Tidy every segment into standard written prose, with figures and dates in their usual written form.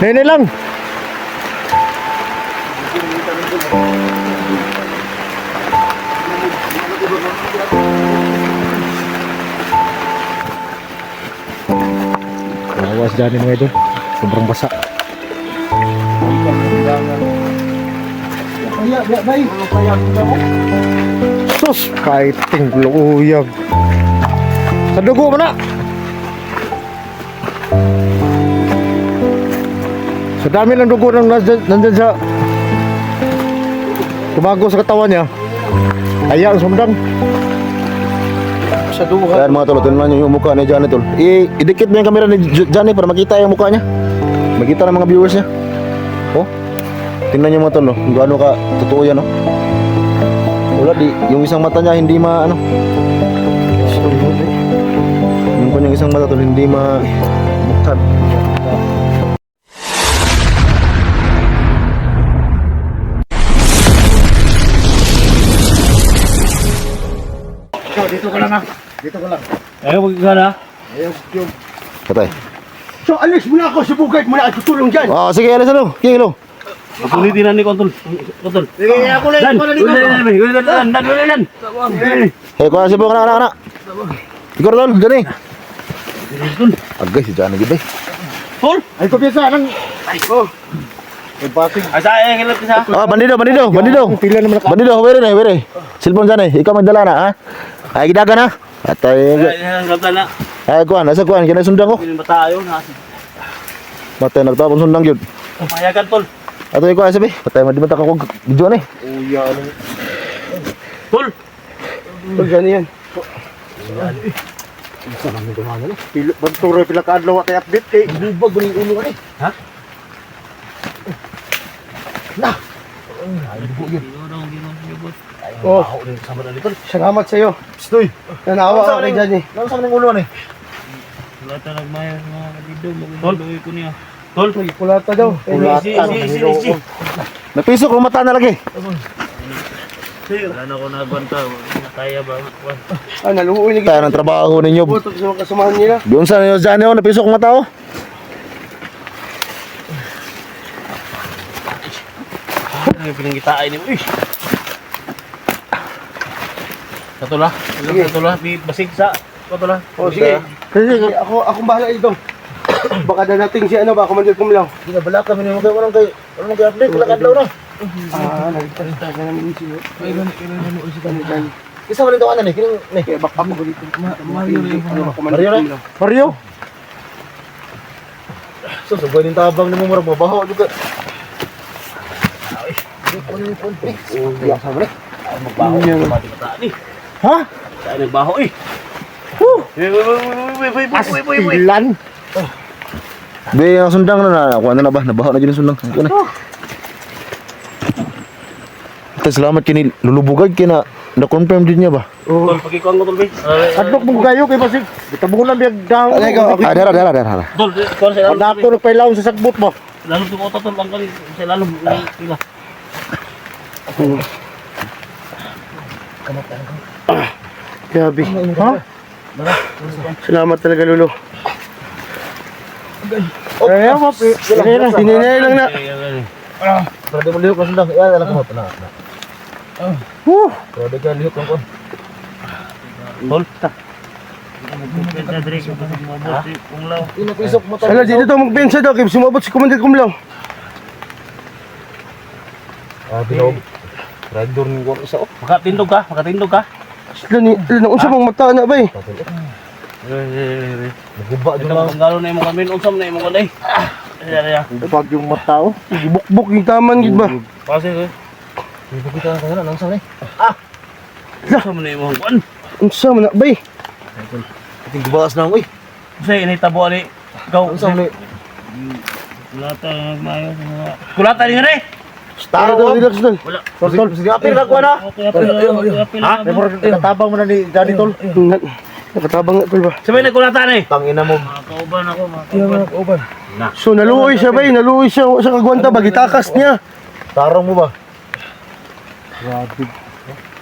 Nene lang. Awas dyan mga idol. Sobrang basa. Sus, fighting luyag. Sa dugo mo na. Sa dami ng dugo nang nandyan sa tumago sa katawan niya. Kaya ang sumdang. Sa dugo. Kaya mga tol, tingnan nyo yung mukha ni Johnny tol. Idikit mo yung camera ni Johnny para makita yung mukha niya. Makita ng mga viewers niya. Oh, tingnan nyo mga tol, no? Kung gaano ka totoo yan, no? Wala yung isang mata niya hindi ma, ano? Yung isang mata tol, hindi ma buksan. Dito ka lang ha. Dito ka lang. Ayaw magkakaroon na. Ayaw yung. Patay. So alis mo na ako sa bukid mo na at tutulong dyan. Oh, sige, alis ano? Sige, hello. Mapulitin na ni Kontol. Kontol. Sige, ako na Dan! Dan! Hey, kuha si Bong, anak. Ikaw tol, Johnny. Agay si Johnny gibay. Tol! Ay ko piyansa nang. Ay ko. May basig. Ay, saan yung kilap isa? Ah, bandido. Pila naman ako. Bandido, were. Cellphone Johnny, ikaw magdala na, ha? Ay, gidaga na. Atay. Ay, gata na. Ay, kuha, nasa kuha, kaya sundang ko. Piling bata yun. Matay, nagtapon sundang yun. Mayagan, Tol. Ato ikaw, sabi. Patay, madibat ako video na eh. Uya ano. Tol! Tol yan. Isa namin dumaga na. Banturo pila ka adlaw kay update kay bubag buning ulo ani. Ha? Na. Oh, salamat sa iyo. Stoy. Nanawa ako kay Johnny. Ano sa kanang ulo ni? Wala talagang maya mga kabidog. Tol! ko niya. Tol! Kulata daw. Si. Napisok ang mata na lagi. Wala na ako nagbanta. Kaya ba? Ah, naluoy ni Kaya ng trabaho ninyo. Butok sa mga kasamahan nila. Doon sa ninyo Johnny, oh, napisok ang mata, oh. Ano yung pinanggitaan ni mo? Katula? Katula? Basig sa? Katula? Oh, sige. Sige, akong bahala dito. Baka dadating si ano ba, Commander Kumlaw. Ginabala kami ni mga walang kay update, wala kadlaw na. Ah, nagpasta ka namin si Ay, ganun si Kanitan. Isa mo rin tawanan eh, kining ni. Kaya baka mo dito. Mario Mario na? Mario? So, sabay din tabang ni mo marang mabaho juga. Ay, ano yung konti? Oh, ya sabre. Magbaho. Mati kataan eh. Ha? Saan nagbaho eh? Astilan. Be, ang sundang na ako na ba? Nabaho na dyan ang sundang. Ako na. Ito, salamat kini lulubugag kina na-confirm din niya ba? Oh, Tol, pagkikuhan ko, Tol, be. adlok mo kayo kay basig. Bitabungan lang biyag daw. Ah, dara. Tol, kuhan sa lalong. Pagdako nagpailaw sa sagbot mo. Lalong ko otot, Tol, ang kalit. Sa lalong. Pila. Gabi. Ha? Salamat talaga, Lolo. Kaya mo, pininay lang na. Pero di mo lihok ang sundang. Yan, alam ko. Tenang. Pero di ka lihok ang kon. Tol, ta. Kunglaw. Inapisok mo Sala, dito daw magbensa daw. Kaya sumabot si Commander Kumlaw. Ah, binaw. Rider ni ko isa, oh. Makatindog ka? Sila ni, unsa mong mata na ba eh? Naguba Ito dyan lang. ang galo na yung mga kamin. Unsam na yung mga kanay. Pag yung mata oh. Bukbuk yung taman gid ba? Kasi eh. Hindi kita na kaya, nang saan eh. Unsam na yung mga kuan. Unsa man na ba eh? Ating gubaas na ako eh. Kasi initabo ni. Ikaw. Saan ni? Kulata na nagmayo. Kulata rin nga rin. Tara daw, relax daw. Wala. Tol, sige apil ka kuha na. Ha? Katabang mo na ni Johnny Tol. Nakatabang nga tol ba? Sabay nagkulata na eh. Tangina mo. Kauban ako. Kauban. So naluoy siya ba eh? Naluoy siya sa kagwanta ba? Gitakas niya. Tarong mo ba? Grabe.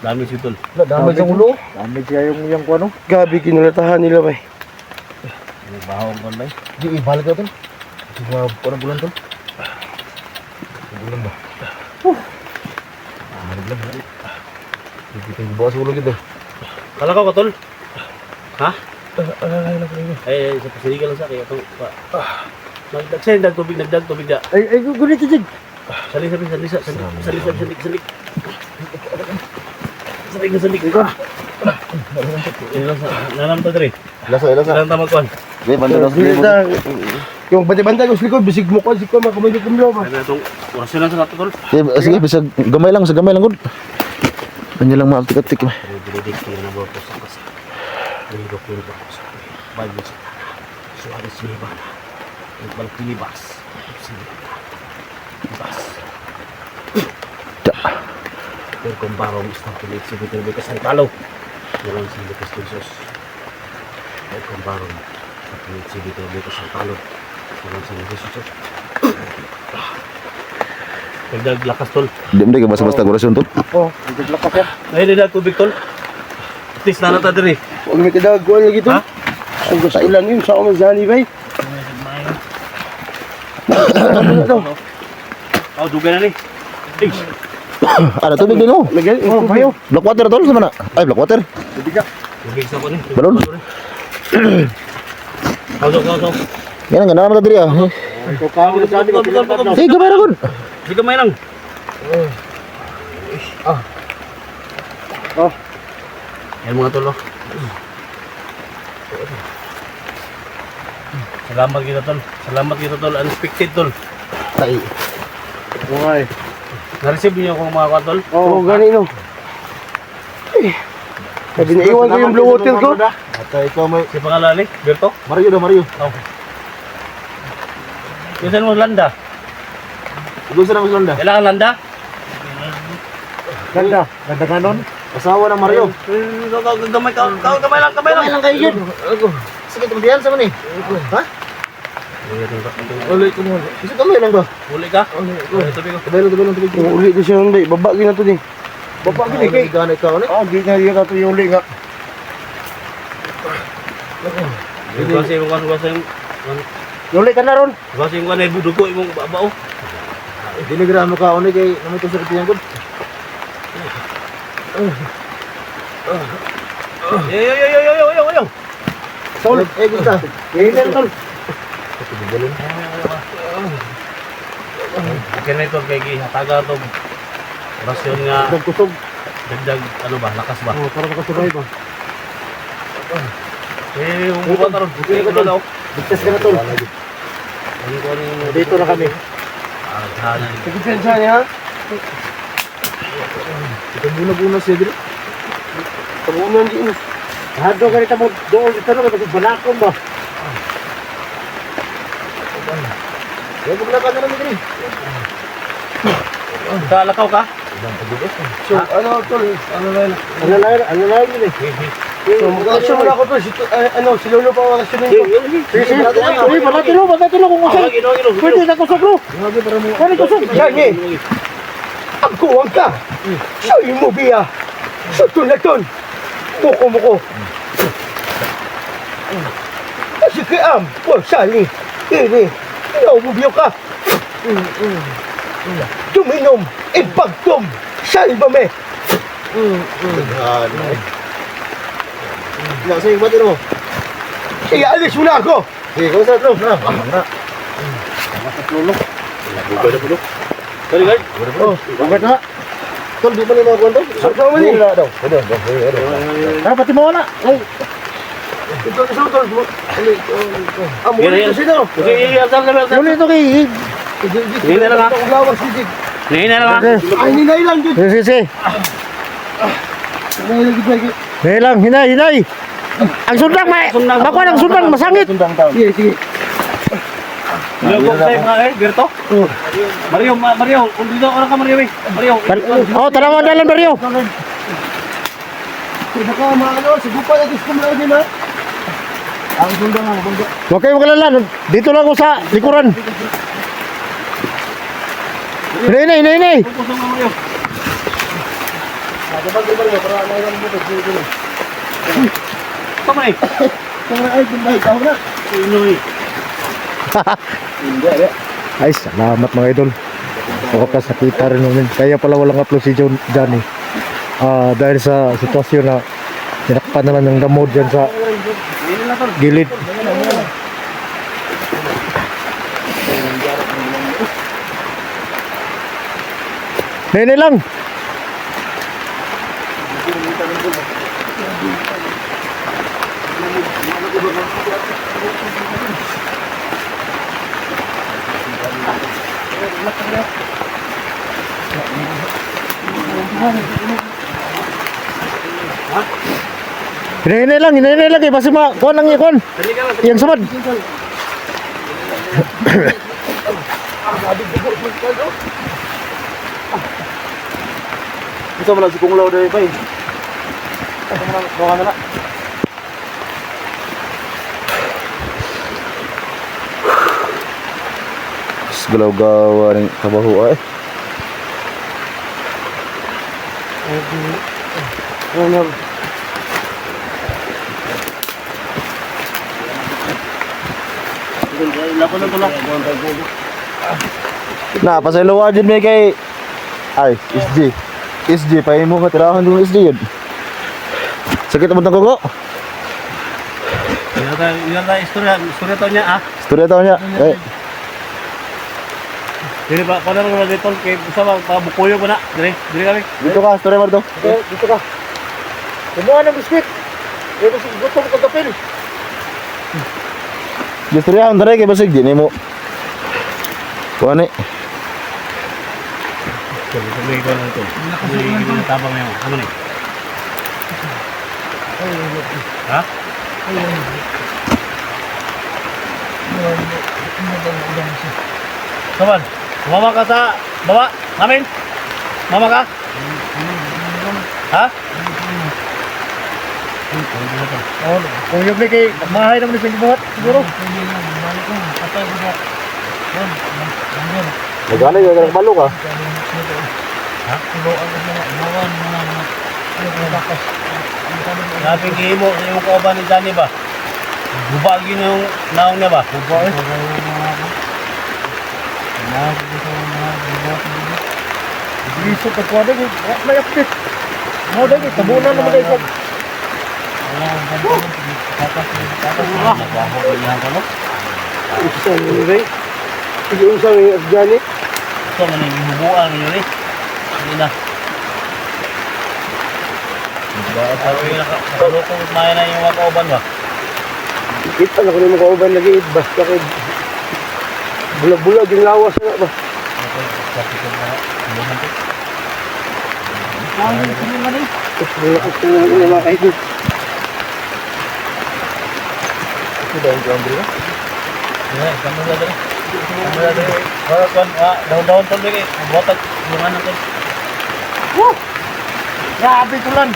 Dami si Tol. Damage ang ulo. Damage kaya yung kuha no. Gabi kinulatahan nila ba eh? Nagbaho ang konday. Di ibal ka Tol. Mga parang bulan tol. Bulan ba? Bulan ba? Hindi tayo bawa sa ulo gitu. Kala ko tol. Ha? Sa pasiligan lang sa akin. Itong, nagdag tubig na. Ay, gunit ito. Salik. Nanam to dre. Lasa. Nanam tamag kuan. Di, banda daw sa libo. Yung bantay-bantay ko sa likod, bisig mo ko, makamay ko kumlo ba? Ano itong orasyon lang sa nato tol. Sige, bisa gamay lang gud. Kanya lang maaptik-aptik. Didik na bo ko sa kasa. Dito ko ko sa. Bago sa. Suarez Libana. Ang pilibas. Bas. Pero kung barong isang pilit sa bitin may kasang talo. Meron sa Lucas Tulsos. Pero kung barong isang pilit sa bitin may kasang talo. Meron sa Lucas Tulsos. Nagdag lakas tol. Di ka basta-basta orasyon tol. Oh, nagdagla ka. Ay, nagdag tubig tol. At least nanata diri. Huwag may kadagawan lagi to. Ha? Ang gusto ilan yun, sa ako mazani ba? Ano daw? Oh, duga na ni. Ay, Ano tubig din oh. Lagyan, oh, bayo. Black water tol sama na. Ay, black water. tubig sa ko ni. Balon. Kausok. Yan ang ganahan mo diri ah. Ito ka, ano sabi ko, pinapatap. Sige, gamay ra gud. Di ka may lang. Oh, Yan mga tol. Oh. Salamat kita tol. Unexpected tol. Tay. okay. Na-receive niyo akong mga katol. Oh, gani no. Sabi na iwan ko yung blue water ko. At ikaw may Si pangalan ni Berto. Mario daw, Mario. Oh. Minsan mo landa. Gusto na Landa. Kailangan landa. Ganda ka nun. Asawa ng Mario. Gamay lang. Kamay lang kayo yun. Sige, tumdihan sa man eh. Ha? Ulit ko mo. Isa kamay lang ba? Huli ka? Sabi ko. Tabay lang. Yung uli ko siya hindi, baba gina to din. Baba gina kay. Gana ikaw ni. Oh, di na yun to yung uli nga. Kasi yung Uli ka na ron. ay budugo imong babao. Dinigramo ka ni kay naman to sa katiyan ko. Yo. Tol, Kita. Amen, tol. Okay na ito kay hataga to. Rasyon nga Nagkusog. dagdag ano ba, lakas ba? Oh, para makasabay ba? Yung buwan karon. Okay ko daw. Bigtas ka na, tol. Dito na kami. Hanan. Nagpipensa niya, ha? Ito buna siya dito. Tabunan din. Hado ka rin mo doon. Ito na, kasi banakon ba? Kaya bumula ka na lang dito. Kalakaw ka? So, ano, tol? Ano na yun eh. So, mag-aksyon mo na ako, tol. Si Lolo pa ang aksyon nito. Sige, balatilo kung kusog. Pwede na kusog, bro. Pwede kusog. Yan eh. Ang kuwang ka. Sabi mo, Bia. Sa tulaton. Muko. Kasi kayam. Sali. Ini. Ikaw mo, Bia ka. Tuminom. Ipagtom. Salba me. Sige, ba't mo? Ialis mo na ako. Sige, kung saan ito? Na. Sorry guys. Ugat na. Tol, di ba na yung mga kwento? Sama mo ni. Wala daw. Pwede. Pati mo wala. Ay. Ito, tol. Muli ito sino. Sige, asal na meron. Muli ito kay. Hindi na lang, ha? Ang lawas si Jig. Hindi na lang. Ay, hinay lang Jig. Sige. Hinay lang Jig. Hinay. Ang sundang, bako ang sundang, masangit. Sige. Yung kong tayo mga Berto. Mario, kung dito ka Mario eh. Mario. Oh, tanaw dalan Baryo. Baka maano, sigupa na gusto mo lang din ha. Ang sundang ang bangga. Huwag kayong magalala. Dito lang ako sa likuran. Hinay. Kusong na Mario. Tama eh. Kaya ay, kumbay, tao na. Inoy. Ay, salamat mga idol. Wakas nakita rin namin. Kaya pala walang upload si Johnny. Dahil sa sitwasyon na tinakpan naman ng damo dyan sa gilid. Nene lang. Hinay lang eh, basta kuhan lang ikon. Yang samad. Ito mo lang si Kung Lao dahil pa eh. Ito mo lang, bawa na na. Galaw-gawa ng kabaho ay. Na, pasaylawa dyan may kay... Ay, SG, pahin mo katirahan yung SG yun. Sakit mo ng kuko? Yan na istorya to niya ah. Storya tao niya. Eh, Dili ba ko na ron dito kay usa ba bukuyo ko na. Dili kami. dito ka, storya mo dito. Dito ka. Kumuha ng biskwit. Ito si gutom ko kapil. Istorya ang taray kay basig din mo. Kuha ni. Sabi ko na ito. Hindi tabang mo. Ano ni? Ha? Kaman, mama ka sa baba namin? Mama ka? Ha? Kung yung may kay mahay naman sa buhat siguro. Nagana yung nagbalo ka. Sabi mo, yung kauban ni Johnny ba? Guba yun yung naong niya ba? Guba eh. Liso ka kwa dahil. May update. Mo dahil. Tabunan naman dahil. Isang nilay. Isang Afghani. Ito man yung hinubuan ninyo eh. Hindi na. Sabi na nakalutong maya na yung mga kauban ba? Kita na ko na makauban lagi. Basta kay bulag-bulag yung lawas na ba. Bulak ko na lang mga kaidol. Ito dahil ko Andre ba? Kamu na dali. Kamu na dali. Daun-daun to lagi. Botag yung anak ko. Grabe ko lang.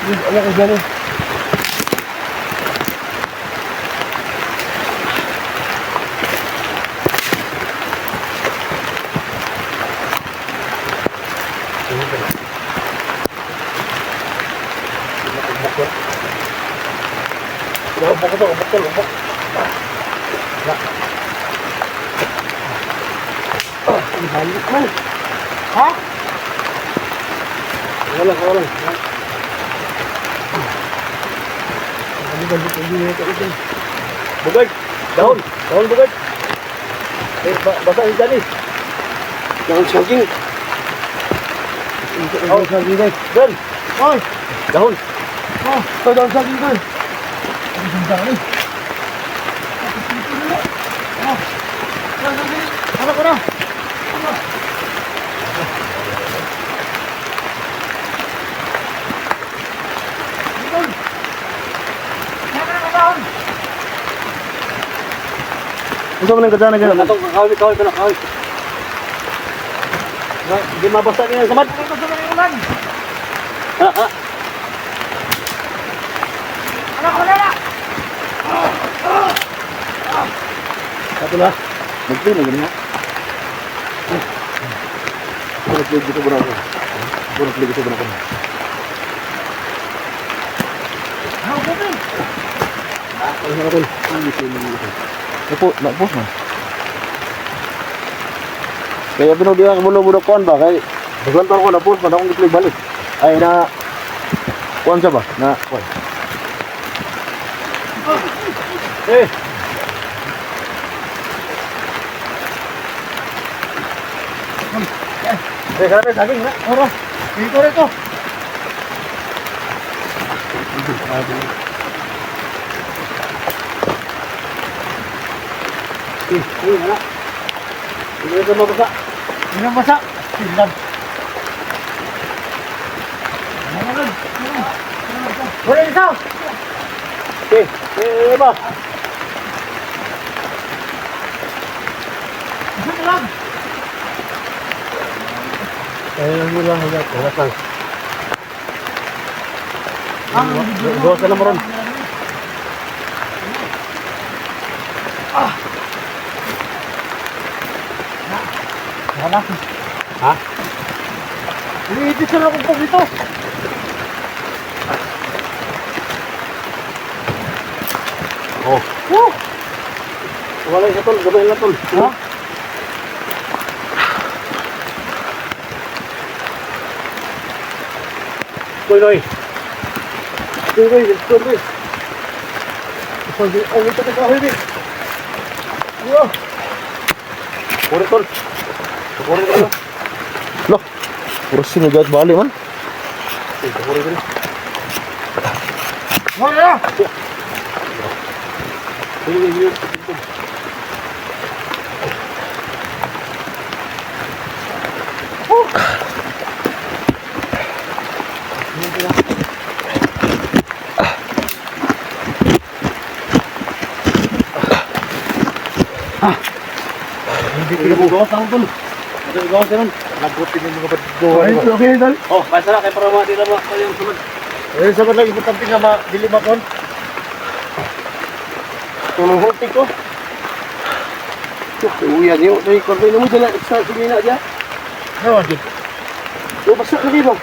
Anak ko gano'n. Ubok ito, ubok. Balik man. Ha? Wala. Bugay. Daun bugay. Basa si Johnny. Daun saging. Daun saging dahil. Ben. Oy. Daun. Oh, daun saging dahil. Ano ko na? Gusto mo nang kadana ganun? Atong kawin ka na kawin. Hindi mabasa niya samad. Ito sa mga ulan. Ha. Anak ko na. Satu lah. Mungkin lagi ni. Boleh beli gitu berapa? Boleh beli gitu berapa? Ano na tol? Napos na. Kaya binudi ang bulo-bulo kuan ba kay bagantor ko napos pa akong iklig balik. Ay na kuan siya ba? Na kuan. Eh! Grabe, saging na. Oro. Dito rito. Hindi ka mabasa. Hindi na basa. Tingnan. Wala isa. Okay. Eh, ba? Isa lang. Wala lang. Ang Gawas ka na mo ron. Wala. Ha? Iniitis na akong pag ito. Oh. Woo! Wala isa tol. Gabay na tol. Ha? Noy. Tuloy. Ang ito ka kahoy, Bi. Wow. Puri tol. Puri tol. Loh. Puro sinugat bali man. Puri tol. Wala. Puri. Hindi mo gawas ang tol. Ito gawas naman. Nabutin yung mga badgo. Ay, okay, Dal. Oh, basta na kay para mati na ba yung sunod. Eh, sabat lagi importante nga dili makon. Tulong hulti ko. Uyan niyo, tay korbe mo dala sa sige na dia. Nawa, Di. O basta na dito.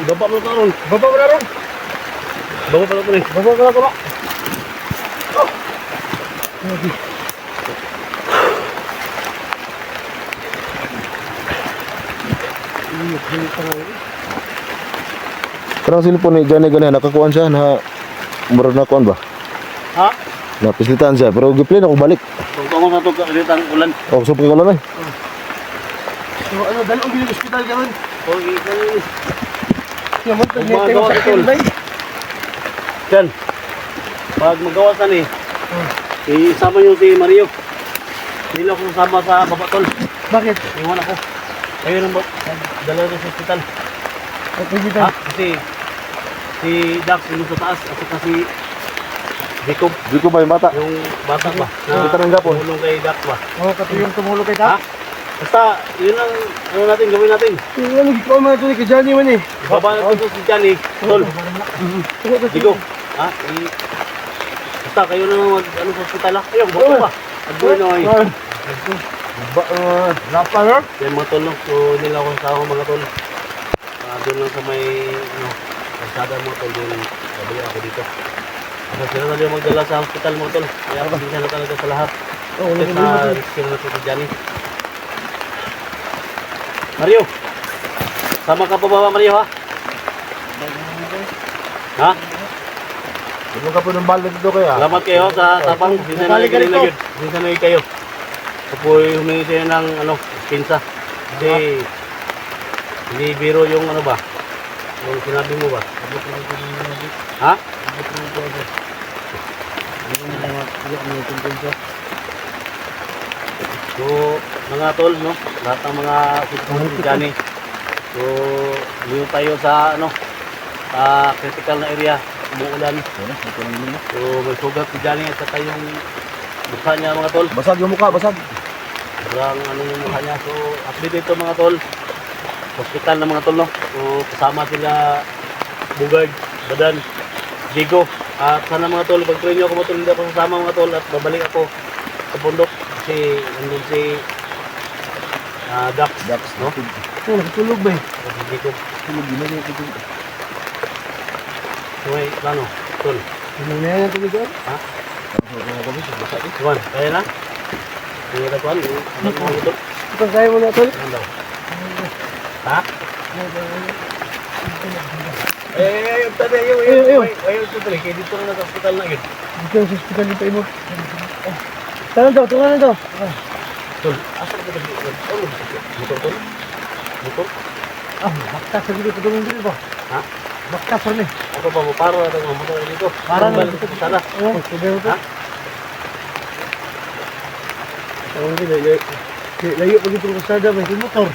Baba mo karon. Baba mo na ron. Baba pa ko ni. Baba ka na ko. Karang cellphone ni Johnny ganyan nakakuan siya na murag na kuan ba? Ha? Napislitan siya pero giplay ako balik. Tungtong sa to kalitang ulan. Oh, so pagkala na. So, ano, dalo ang bilang ospital ka ron. Okay, kani. Yung mo, Magawa tagnete mo sa ka, Tol. kilbay. Yan. Pag magawa ka ni, isama niyo si Mario. Hindi lang ako sasama sa baba tol. Bakit? Iwan ako. Kayo nang dala rin sa hospital. At hospital. Ha? Kasi si Dax yung sa taas at saka si Jacob, Di ko ba yung bata? yung bata ba? Kita ng gapon. Tumulong kay Dax ba? Oo, katuyong tumulog kay Ha? ta. Basta, yun ang ano natin, gawin natin. Yung ano, ikaw man ito ni kay Johnny man eh. Baba natin si Johnny. Tol, Digo. Ha? Basta kayo na ano sa hospital ha? Ayaw, bato ba? Agbuhin na ay. Lapa na? Yan mga tol, no? So nila ako sa ako mga tol. Doon lang sa may, ano, kalsada mga tol, doon kabili ako dito. Kasi sila na yung magdala sa hospital mga tol. Kaya ako na talaga sa lahat. Oo, Kasi na risk na si Johnny. Mario! Sama ka pa ba Mario ha? Ha? Ano ka po ng balik dito kaya? Salamat kayo sa tapang. Minsan na Balik ka ganun na rito. yun. Minsan na kayo. Apoy humingi siya ng ano, pinsa. Kasi hindi biro yung ano ba? Yung sinabi mo ba? Ha? So, mga tol, no? Lahat ng mga sitwasyon dyan eh. So, dito tayo sa ano, critical na area. Umuulan. So, may sugat si Johnny at saka yung mukha niya mga tol. Basag yung mukha, basag. Sobrang ano yung mukha niya. So, update ito mga tol. Hospital na mga tol, no? So, kasama sila Bugard, Badan, Digo. At sana mga tol, pag-pray nyo ako mga tol, hindi ako sasama mga tol at babalik ako sa bundok. Kasi nandun si Dax, no? Oo, nakatulog ba eh? Kasi Digo. So, may plano, tol. Ano na yan ang tubig doon? Kuan, kaya na? Kaya na kuan, ano mo ito? Ito kaya mo na tol. Ano daw? Ha? Yung tanda yung ito tali, kaya dito na sa hospital na yun. Dito sa hospital dito imo. Tangan daw, tungan daw. Tol, asa ka dito? Ano? Motor tol? Motor? Baktas sa dito tulong dito ba? Ha? Baktas sa ni. Ako pa mo para na ng motor dito. Para na dito sa sala. Oh, tuloy to. Ha? Oh, layo. Layo pag ito sa sada may motor.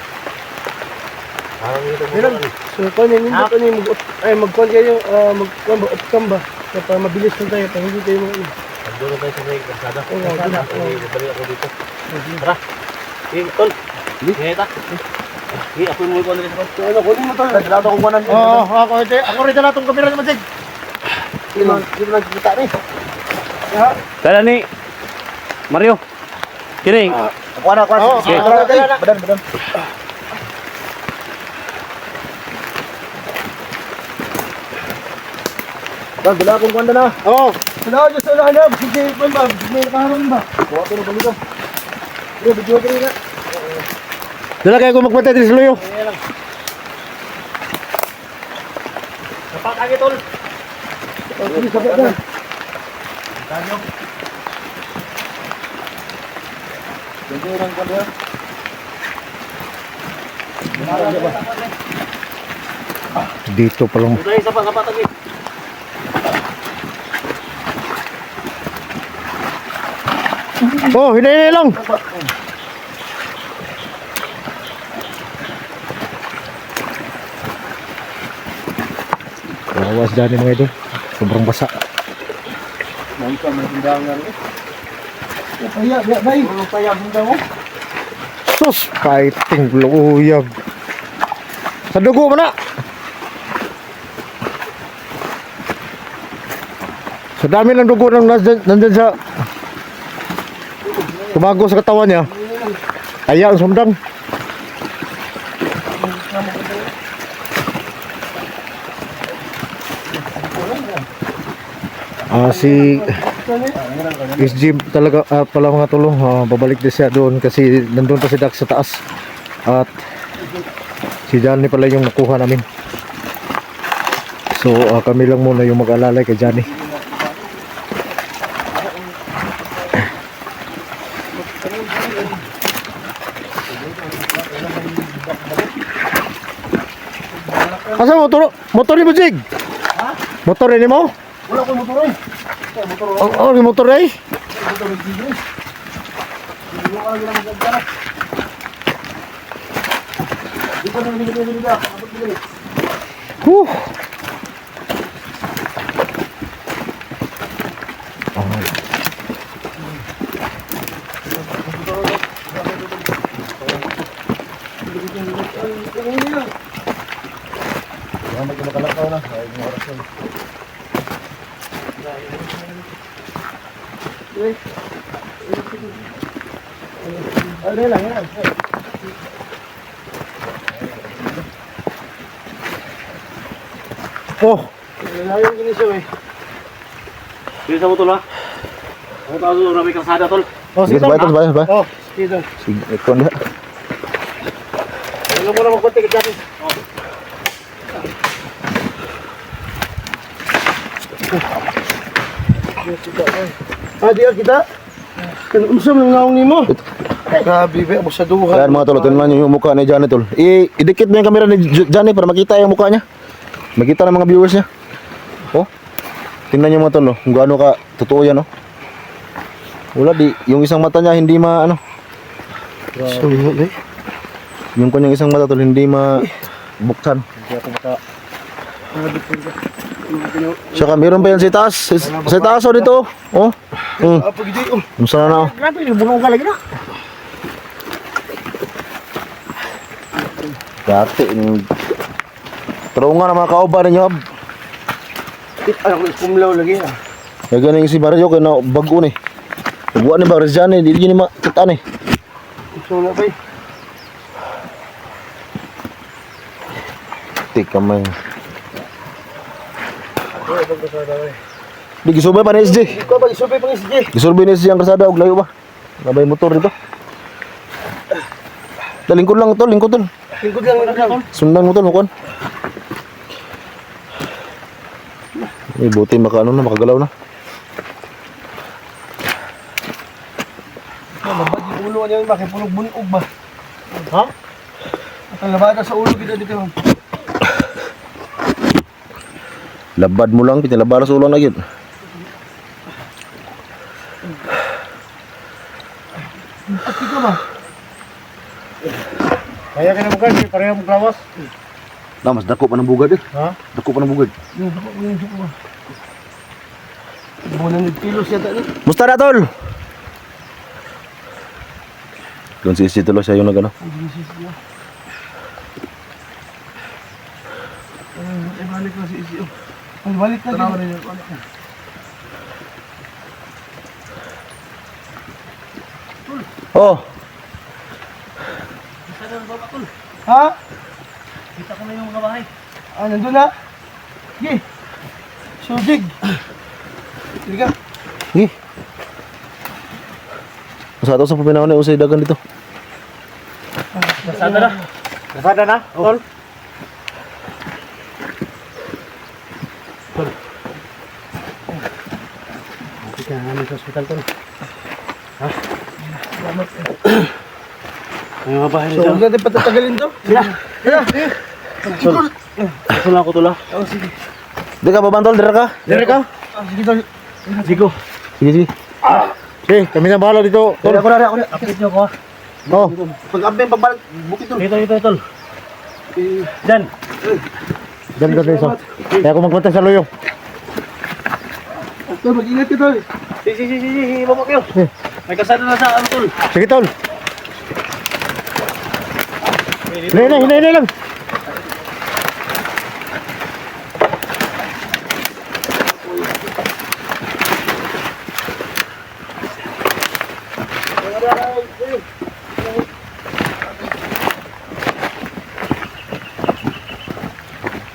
Para dito Meron. motor. So kunin nindot ko ni magkuan kayo magkuan ba opcam ba para mabilis na tayo para hindi tayo mga Doon na tayo sa may kalsada. Oo, kalsada. Balik ako dito. Tara. Tol. Ngeta. Ako yung mga kuwan rin sa kwan. ano kunin mo tol. Dalato akong kuwanan. Oo, ako rin na itong kamera naman sig. Hindi mo nagkita ni. Ha? Kala ni Mario. Kini. Kuha na. Oo, Sige. badan. Dala akong kuha na. Oo. Salamat sa lahat. Sige, ba? Sige, karon ba? Kuha ko na balito. Video ko rin na. Dala kayo kung magpatay din sa luyo. Dapat lagi tol. Sige, sabay na. Ganyan ko na. Dito pa lang. Uday sa pangkapat lagi. Oh, hinay lang. Awas dyan mga idol. Sobrang basa. Nangka may tindangan eh. Paya, bay. Paya bunda mo. Sus, fighting luyag. Sa dugo mo na. Sa dami ng dugo nang nandun sa tumago sa katawan niya. Kaya ang sumdang. Si SG talaga pala mga tulong, babalik din siya doon kasi nandun pa si Dax sa taas at si Johnny pala yung nakuha namin. So kami lang muna yung mag-alalay kay Johnny. Asa motor ni Bujig? Ha? Motor ni mo? Wala ko motor eh. Oh, ni motor eh. Huh. Makalakaw na. Ay, mga oras yun. Ano lang yan. Oh, Layo gini siya eh. Dito sa mo tol ha. Ako tao sa may kalsada tol. Oh, Sige, sabay ito, sabay. Oh, dito. Sige, ito na. Ano mo na magkonti ka dyan. Di kita. Unsa man ngaong nimo? Grabe ba mo sa duha. Ayan mga tol, tingnan nyo yung mukha ni Johnny tol. Idikit mo yung camera ni Johnny para makita yung mukha niya. Makita ng mga viewers niya. Oh. Tingnan nyo mga tol, kung gaano ka totoo yan, oh. Wala yung isang mata niya hindi ano. So, eh. Yung kanyang isang mata tol hindi buksan. Hindi ako maka. Saka meron pa yan sa taas. Sa taas oh dito. Oh. Apa gidi oh. Musta na oh. Grabe ni bunong ka lagi na. Dati terungan mga kauban ninyo. Ako kumlaw lagi ah. Ya ganing si Mario kay na bago ni. Buwan ni ba Rizani di ni makita ni. So na bay. Tik kamay. Di gisubay pa ni SJ. Ikaw ba isubay pang SJ? Gisurvey ni SJ ang kalsada og layo ba? Nabay motor dito. Lingkod lang tol, lingkod tol. Lingkod lang. Sundan mo tol, mukuan. Buti maka ano na, makagalaw na. Labad yung ulo niya yung makipulog bunog ba? Ha? At ang labad sa ulo kita dito. Labad mo lang, pinalabara sa ulang na yun. At ikaw ba? Kaya ka na bukan, pareho mong lawas. Na, mas dako pa ng bugad eh. Ha? Dako pa ng bugad. Yung suko ba? Bulan ng kilos yata ni. Musta na tol? Doon si SJ tuloy siya yung nagano. Ay, balik na si Isio. Ay, balik na. Tanawa rin yung balik na. Oh, Ha? Kita ko na yung mga bahay. Ah, nandun na. Sige. Subig. Sige ka. gi. Masa ato sa paminahon na usay dagan dito. Nasaan na? Nasada na, tol? Kita namin sa hospital tol. Ha? May mga bahay So, nito. huwag natin patatagalin to. Tol. Gusto lang ako tol ah. Oh, sige. Di ka babantol, dira ka? Dire ka? Ah, sige tol. Zigo. Sige, sige. Sige, kami na bahala dito, tol. Ako na. Update niyo ako ah. Oh, Pag-amping, pagbalik. Bukit tol. Dito tol. Diyan. dyan ka isa. Kaya ako magpunta sa loyo. Tol, mag-ingat ka tol. Sige. Ibaba kayo. May kasada na sa ano tol. Sige, tol. Hinay lang.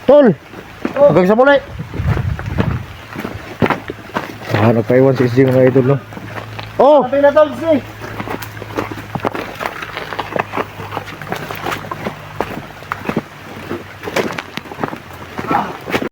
Tol! Hanggang sa muli! Nagpaiwan si SJ mga idol, no? Oh! Amping na tol, sige.